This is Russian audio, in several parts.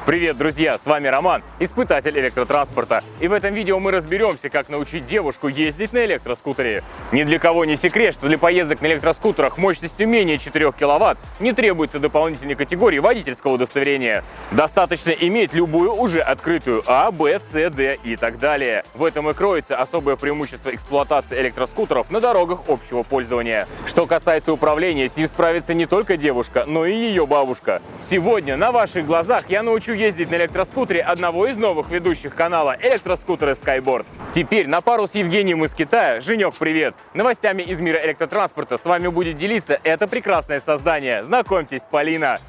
Привет, друзья! С вами Роман, испытатель электротранспорта. И в этом видео мы разберемся, как научить девушку ездить на электроскутере. Ни для кого не секрет, что для поездок на электроскутерах мощностью менее 4 киловатт не требуется дополнительной категории водительского удостоверения. Достаточно иметь любую уже открытую А, Б, С, Д и так далее. В этом и кроется особое преимущество эксплуатации электроскутеров на дорогах общего пользования. Что касается управления, с ним справится не только девушка, но и ее бабушка. Сегодня на ваших глазах я научу ездить на электроскутере одного из новых ведущих канала «Электроскутеры Skyboard». Теперь на пару с Евгением из Китая. Женек, привет! Новостями из мира электротранспорта с вами будет делиться это прекрасное создание. Знакомьтесь, Полина!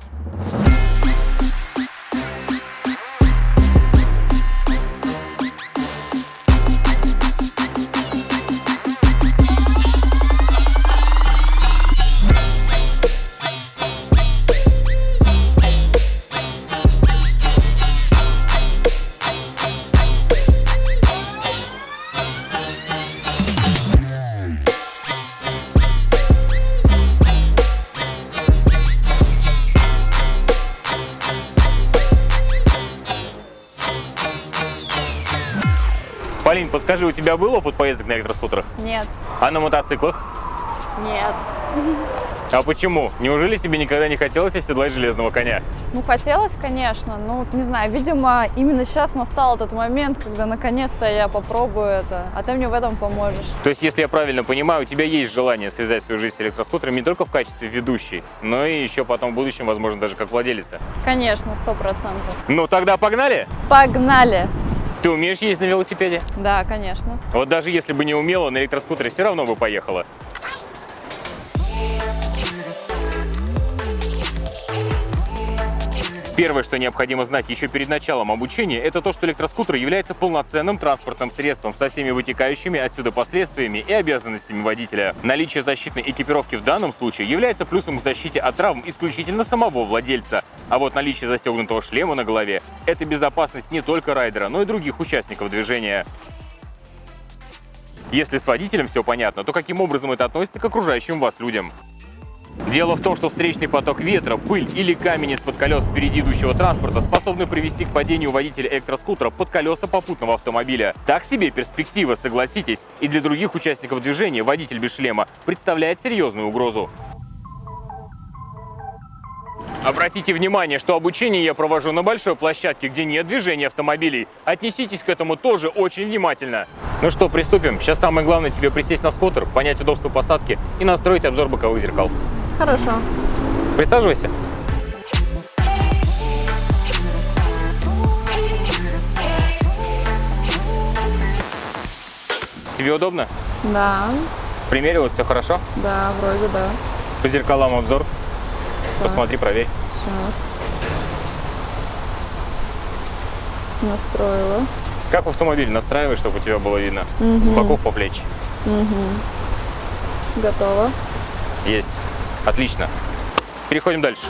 Полин, подскажи, у тебя был опыт поездок на электроскутерах? Нет. А на мотоциклах? Нет. А почему? Неужели тебе никогда не хотелось оседлать железного коня? Ну, хотелось, конечно, но, не знаю, видимо, именно сейчас настал этот момент, когда наконец-то я попробую это, а ты мне в этом поможешь. То есть, если я правильно понимаю, у тебя есть желание связать свою жизнь с электроскутером не только в качестве ведущей, но и еще потом в будущем, возможно, даже как владелица? Конечно, 100%. Ну, тогда погнали? Погнали! Ты умеешь ездить на велосипеде? Да, конечно. Вот даже если бы не умела, на электроскутере все равно бы поехала. Первое, что необходимо знать еще перед началом обучения, это то, что электроскутер является полноценным транспортным средством со всеми вытекающими отсюда последствиями и обязанностями водителя. Наличие защитной экипировки в данном случае является плюсом к защите от травм исключительно самого владельца. А вот наличие застегнутого шлема на голове – это безопасность не только райдера, но и других участников движения. Если с водителем все понятно, то каким образом это относится к окружающим вас людям? Дело в том, что встречный поток ветра, пыль или камень из-под колес впереди идущего транспорта способны привести к падению водителя электроскутера под колеса попутного автомобиля. Так себе перспектива, согласитесь, и для других участников движения водитель без шлема представляет серьезную угрозу. Обратите внимание, что обучение я провожу на большой площадке, где нет движения автомобилей. Отнеситесь к этому тоже очень внимательно. Ну что, приступим. Сейчас самое главное тебе присесть на скутер, понять удобство посадки и настроить обзор боковых зеркал. Хорошо. Присаживайся. Тебе удобно? Да. Примерилось, все хорошо? Да, вроде да. По зеркалам обзор. Так. Посмотри, проверь. Сейчас. Настроила. Как в автомобиле настраивай, чтобы у тебя было видно. Угу. С боков по плечи. Угу. Готово. Есть. Отлично. Переходим дальше.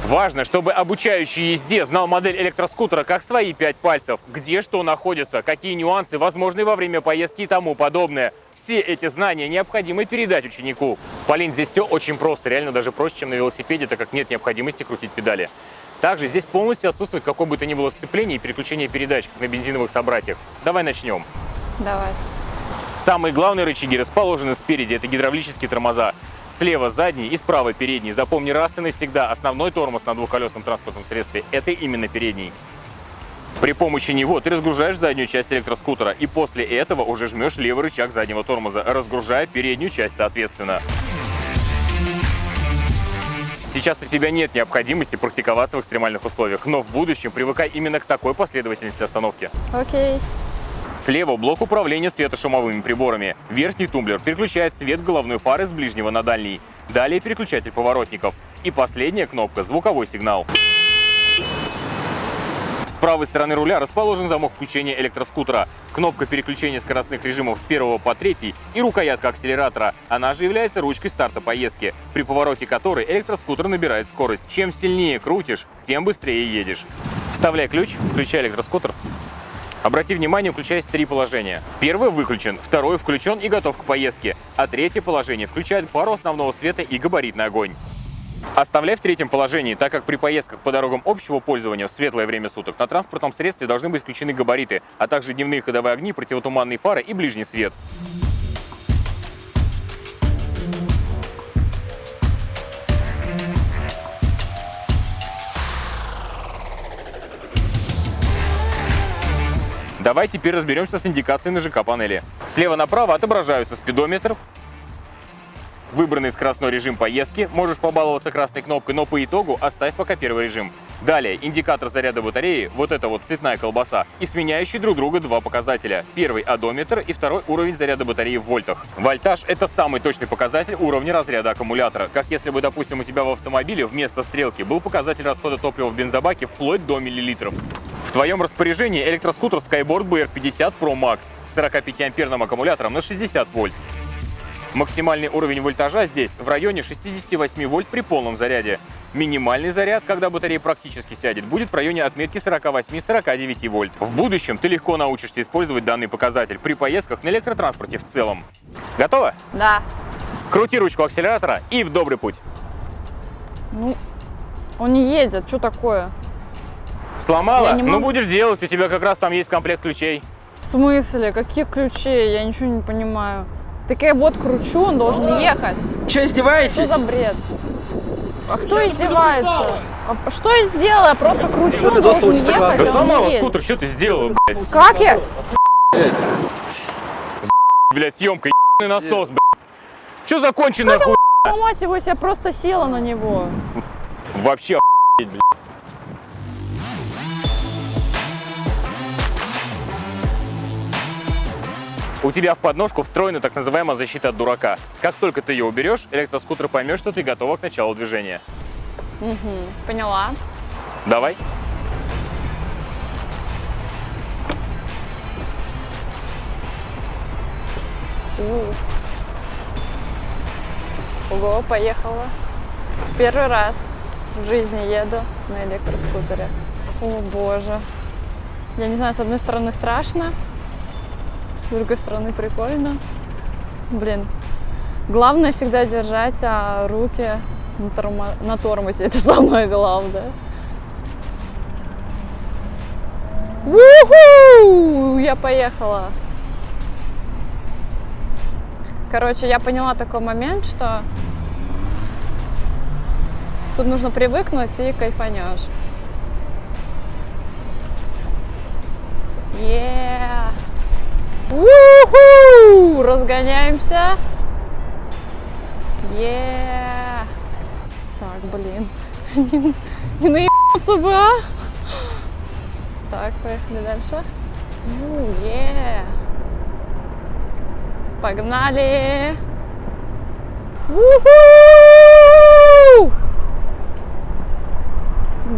Важно, чтобы обучающий езде знал модель электроскутера как свои 5 пальцев, где что находится, какие нюансы возможны во время поездки и тому подобное. Все эти знания необходимо передать ученику. Полин, здесь все очень просто, реально даже проще, чем на велосипеде, так как нет необходимости крутить педали. Также здесь полностью отсутствует какое бы то ни было сцепление и переключение передач, как на бензиновых собратьях. Давай начнем. Давай. Самые главные рычаги расположены спереди, это гидравлические тормоза. Слева задний и справа передний. Запомни раз и навсегда, основной тормоз на двухколесном транспортном средстве – это именно передний. При помощи него ты разгружаешь заднюю часть электроскутера и после этого уже жмешь левый рычаг заднего тормоза, разгружая переднюю часть соответственно. Сейчас у тебя нет необходимости практиковаться в экстремальных условиях, но в будущем привыкай именно к такой последовательности остановки. Окей. Слева блок управления светошумовыми приборами. Верхний тумблер переключает свет головной фары с ближнего на дальний. Далее переключатель поворотников. И последняя кнопка – звуковой сигнал. С правой стороны руля расположен замок включения электроскутера, кнопка переключения скоростных режимов с 1 по 3 и рукоятка акселератора. Она же является ручкой старта поездки, при повороте которой электроскутер набирает скорость. Чем сильнее крутишь, тем быстрее едешь. Вставляй ключ, включай электроскутер. Обрати внимание, включаясь 3 положения. Первый выключен, второй включен и готов к поездке, а третье положение включает фару основного света и габаритный огонь. Оставляй в третьем положении, так как при поездках по дорогам общего пользования в светлое время суток на транспортном средстве должны быть включены габариты, а также дневные ходовые огни, противотуманные фары и ближний свет. Давай теперь разберемся с индикацией на ЖК-панели. Слева направо отображаются спидометр, выбранный скоростной режим поездки, можешь побаловаться красной кнопкой, но по итогу оставь пока первый режим. Далее индикатор заряда батареи, вот это вот цветная колбаса, и сменяющие друг друга два показателя. Первый одометр и второй уровень заряда батареи в вольтах. Вольтаж — это самый точный показатель уровня разряда аккумулятора, как если бы, допустим, у тебя в автомобиле вместо стрелки был показатель расхода топлива в бензобаке вплоть до миллилитров. В твоем распоряжении электроскутер Skyboard BR50 Pro Max с 45-амперным аккумулятором на 60 вольт. Максимальный уровень вольтажа здесь в районе 68 вольт при полном заряде. Минимальный заряд, когда батарея практически сядет, будет в районе отметки 48-49 вольт. В будущем ты легко научишься использовать данный показатель при поездках на электротранспорте в целом. Готово? Да. Крути ручку акселератора и в добрый путь. Ну, он не едет, что такое? Сломала? Я не могу. Ну будешь делать, у тебя как раз там есть комплект ключей. В смысле? Каких ключей? Я ничего не понимаю. Так я вот кручу, он должен ехать. Че, издеваетесь? Что за бред? А кто издевается? А что я сделала? Я просто кручу, он должен ехать, Да а он сломала не едет. скутер, что ты сделала, блядь? Как я? Блядь, съемка, ебаный насос, блядь. Че законченная хуйня? Сломать его, я просто села на него. Вообще охуеть, блядь. У тебя в подножку встроена так называемая защита от дурака. Как только ты ее уберешь, электроскутер поймет, что ты готова к началу движения. Угу, поняла. Давай. Ого, поехала. Первый раз в жизни еду на электроскутере. О боже. Я не знаю, с одной стороны страшно, с другой стороны прикольно. Блин. Главное всегда держать руки на тормозе. Это самое главное. У-ху! Я поехала. Короче, я поняла такой момент, что тут нужно привыкнуть и кайфанешь. Yeah. У-ху! Разгоняемся. Yeah. Так, блин. Не наебаться бы, а? Так, поехали дальше. Yeah. Погнали! У-ху!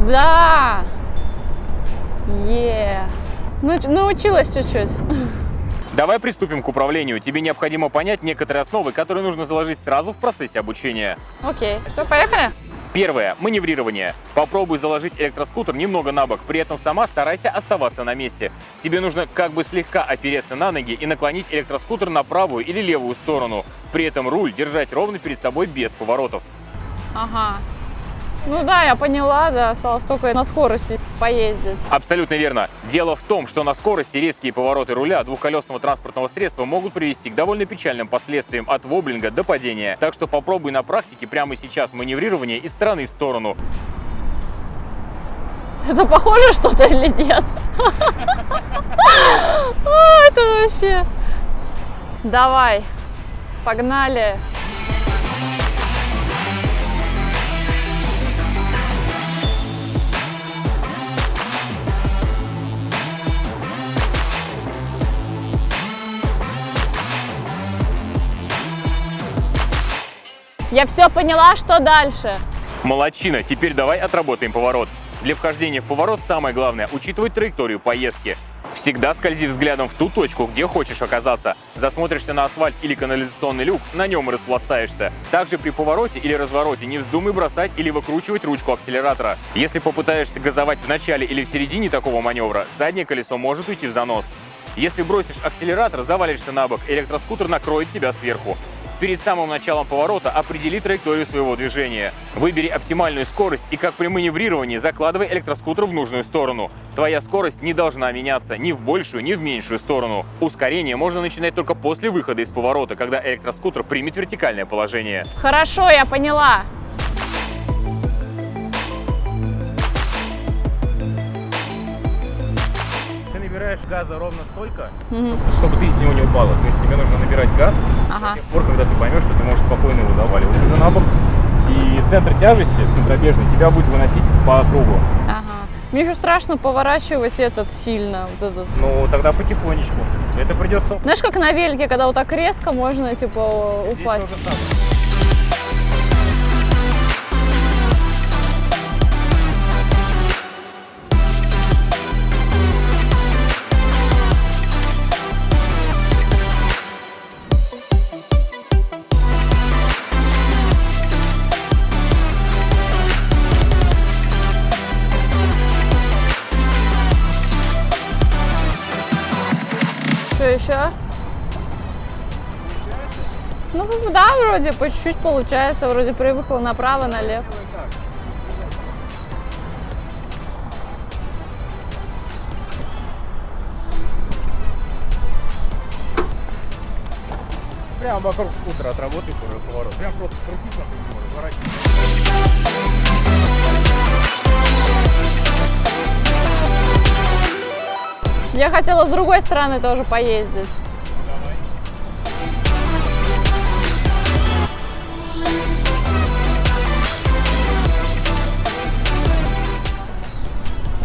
Да! Научилась чуть-чуть. Давай приступим к управлению. Тебе необходимо понять некоторые основы, которые нужно заложить сразу в процессе обучения. Окей. Что, поехали? Первое. Маневрирование. Попробуй заложить электроскутер немного на бок, при этом сама старайся оставаться на месте. Тебе нужно как бы слегка опереться на ноги и наклонить электроскутер на правую или левую сторону. При этом руль держать ровно перед собой без поворотов. Ага. Ну да, я поняла, да, осталось только на скорости поездить. Абсолютно верно. Дело в том, что на скорости резкие повороты руля двухколесного транспортного средства могут привести к довольно печальным последствиям от воблинга до падения. Так что попробуй на практике прямо сейчас маневрирование из стороны в сторону. Это похоже что-то или нет? Это вообще... Давай, погнали. Я все поняла, что дальше. Молодчина, теперь давай отработаем поворот. Для вхождения в поворот самое главное – учитывать траекторию поездки. Всегда скользи взглядом в ту точку, где хочешь оказаться. Засмотришься на асфальт или канализационный люк, на нем и распластаешься. Также при повороте или развороте не вздумай бросать или выкручивать ручку акселератора. Если попытаешься газовать в начале или в середине такого маневра, заднее колесо может уйти в занос. Если бросишь акселератор, завалишься на бок, электроскутер накроет тебя сверху. Перед самым началом поворота определи траекторию своего движения. Выбери оптимальную скорость и, как при маневрировании, закладывай электроскутер в нужную сторону. Твоя скорость не должна меняться ни в большую, ни в меньшую сторону. Ускорение можно начинать только после выхода из поворота, когда электроскутер примет вертикальное положение. Хорошо, я поняла. Ты набираешь газа ровно столько, чтобы ты из него не упала. То есть тебе нужно набирать газ до тех пор, когда ты поймешь, что ты можешь спокойно его заваливать уже на бок. И центр тяжести, центробежный, тебя будет выносить по кругу. Ага. Мне еще страшно поворачивать этот сильно. Вот этот. Ну, тогда потихонечку. Это придется... Знаешь, как на велике, когда вот так резко можно, типа, упасть? Здесь то же самое. Что еще? Ну да, вроде по чуть-чуть получается, вроде привыкла направо, налево. Прямо вокруг скутера отработай поворот. Прям просто крутись, разворачивай. Я хотела с другой стороны тоже поездить.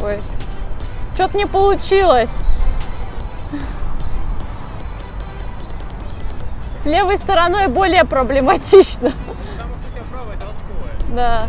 Ой, что-то не получилось. С левой стороной более проблематично. Потому что у тебя правая толчковая. Да.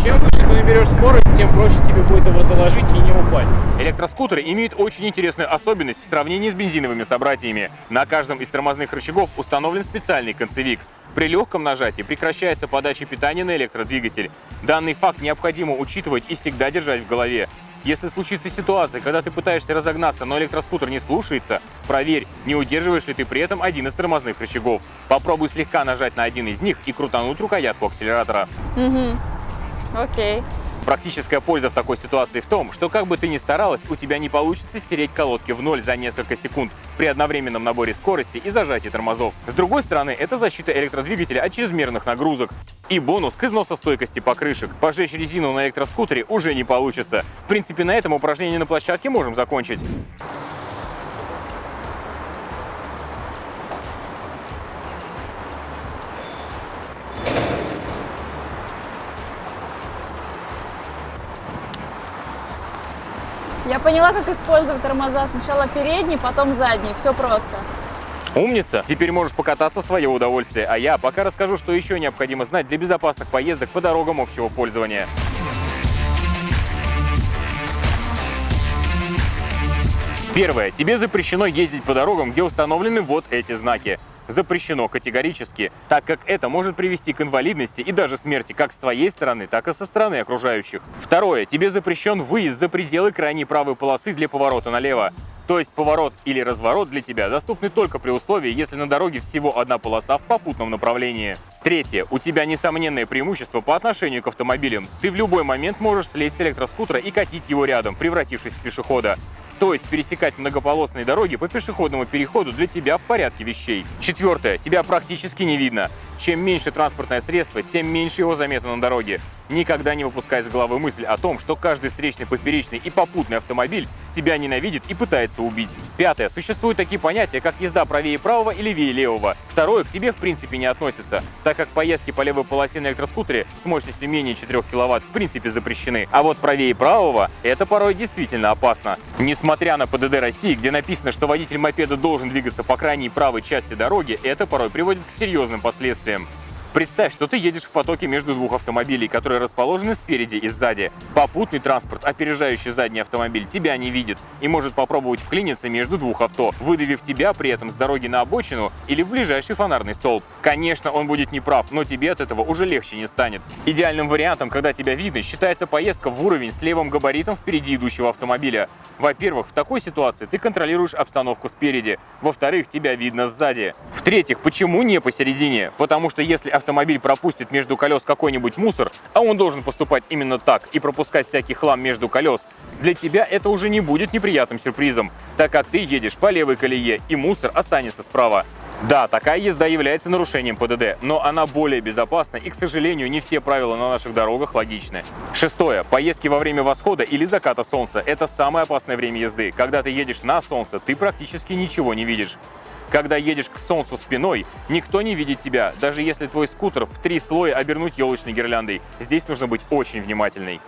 Чем выше ты наберешь скорость, тем проще тебе будет его заложить и не упасть. Электроскутеры имеют очень интересную особенность в сравнении с бензиновыми собратьями. На каждом из тормозных рычагов установлен специальный концевик. При легком нажатии прекращается подача питания на электродвигатель. Данный факт необходимо учитывать и всегда держать в голове. Если случится ситуация, когда ты пытаешься разогнаться, но электроскутер не слушается, проверь, не удерживаешь ли ты при этом один из тормозных рычагов. Попробуй слегка нажать на один из них и крутануть рукоятку акселератора. Окей. Практическая польза в такой ситуации в том, что как бы ты ни старалась, у тебя не получится стереть колодки в ноль за несколько секунд при одновременном наборе скорости и зажатии тормозов. С другой стороны, это защита электродвигателя от чрезмерных нагрузок. И бонус к износостойкости покрышек. Пожечь резину на электроскутере уже не получится. В принципе, на этом упражнение на площадке можем закончить. Я поняла, как использовать тормоза. Сначала передний, потом задний. Все просто. Умница! Теперь можешь покататься в свое удовольствие. А я пока расскажу, что еще необходимо знать для безопасных поездок по дорогам общего пользования. Первое. Тебе запрещено ездить по дорогам, где установлены вот эти знаки. Запрещено категорически, так как это может привести к инвалидности и даже смерти как с твоей стороны, так и со стороны окружающих. Второе. Тебе запрещен выезд за пределы крайней правой полосы для поворота налево. То есть поворот или разворот для тебя доступны только при условии, если на дороге всего одна полоса в попутном направлении. Третье. У тебя несомненное преимущество по отношению к автомобилям. Ты в любой момент можешь слезть с электроскутера и катить его рядом, превратившись в пешехода. То есть пересекать многополосные дороги по пешеходному переходу для тебя в порядке вещей. Четвертое. Тебя практически не видно. Чем меньше транспортное средство, тем меньше его заметно на дороге. Никогда не выпускай из головы мысль о том, что каждый встречный, поперечный и попутный автомобиль тебя ненавидит и пытается убить. Пятое. Существуют такие понятия, как езда правее правого и левее левого. Второе к тебе в принципе не относится, так как поездки по левой полосе на электроскутере с мощностью менее 4 киловатт в принципе запрещены. А вот правее правого это порой действительно опасно. Несмотря на ПДД России, где написано, что водитель мопеда должен двигаться по крайней правой части дороги, это порой приводит к серьезным последствиям. Представь, что ты едешь в потоке между двух автомобилей, которые расположены спереди и сзади. Попутный транспорт, опережающий задний автомобиль, тебя не видит и может попробовать вклиниться между двух авто, выдавив тебя при этом с дороги на обочину или в ближайший фонарный столб. Конечно, он будет неправ, но тебе от этого уже легче не станет. Идеальным вариантом, когда тебя видно, считается поездка в уровень с левым габаритом впереди идущего автомобиля. Во-первых, в такой ситуации ты контролируешь обстановку спереди. Во-вторых, тебя видно сзади. В-третьих, почему не посередине? Потому что если автомобиль пропустит между колес какой-нибудь мусор, а он должен поступать именно так и пропускать всякий хлам между колес, для тебя это уже не будет неприятным сюрпризом, так как ты едешь по левой колее и мусор останется справа. Да, такая езда является нарушением ПДД, но она более безопасна и, к сожалению, не все правила на наших дорогах логичны. Шестое. Поездки во время восхода или заката солнца – это самое опасное время езды. Когда ты едешь на солнце, ты практически ничего не видишь. Когда едешь к солнцу спиной, никто не видит тебя, даже если твой скутер в 3 слоя обернуть елочной гирляндой. Здесь нужно быть очень внимательной.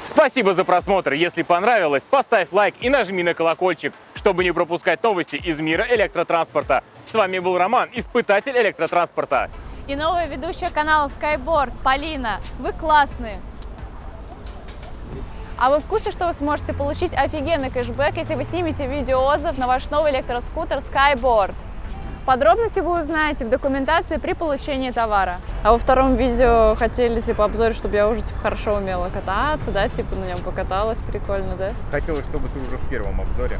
Спасибо за просмотр. Если понравилось, поставь лайк и нажми на колокольчик, чтобы не пропускать новости из мира электротранспорта. С вами был Роман, испытатель электротранспорта. И новая ведущая канала Skyboard, Полина. Вы классные. А вы в курсе, что вы сможете получить офигенный кэшбэк, если вы снимете видеоотзыв на ваш новый электроскутер Skyboard? Подробности вы узнаете в документации при получении товара. А во втором видео хотели обзорить, чтобы я уже хорошо умела кататься, да, на нем покаталась, прикольно, да? Хотелось, чтобы ты уже в первом обзоре,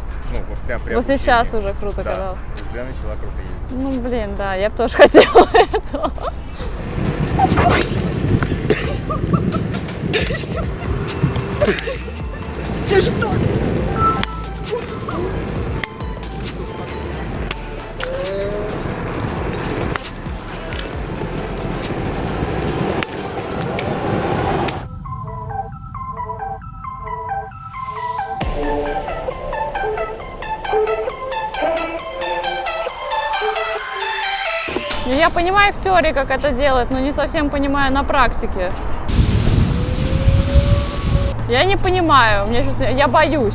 вот прям при Вот сейчас уже круто каталась. Уже начала круто ездить. Ну блин, да, я бы тоже хотела этого. Ты что? Я понимаю в теории, как это делать, но не совсем понимаю на практике. Я не понимаю, я боюсь.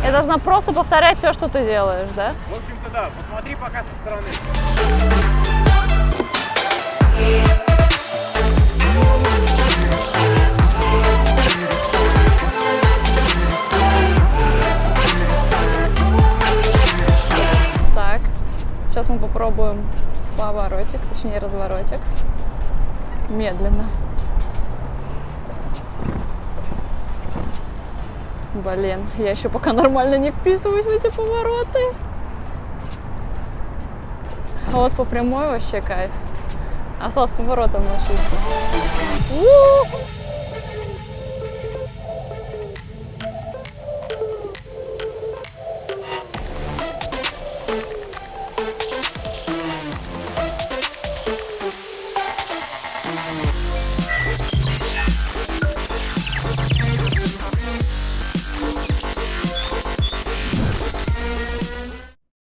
Я должна просто повторять все, что ты делаешь, да? В общем-то, да, посмотри пока со стороны. Так, сейчас мы попробуем поворотик, точнее разворотик. Медленно. Блин, я еще пока нормально не вписываюсь в эти повороты. А вот по прямой вообще кайф. Осталось поворотом научиться.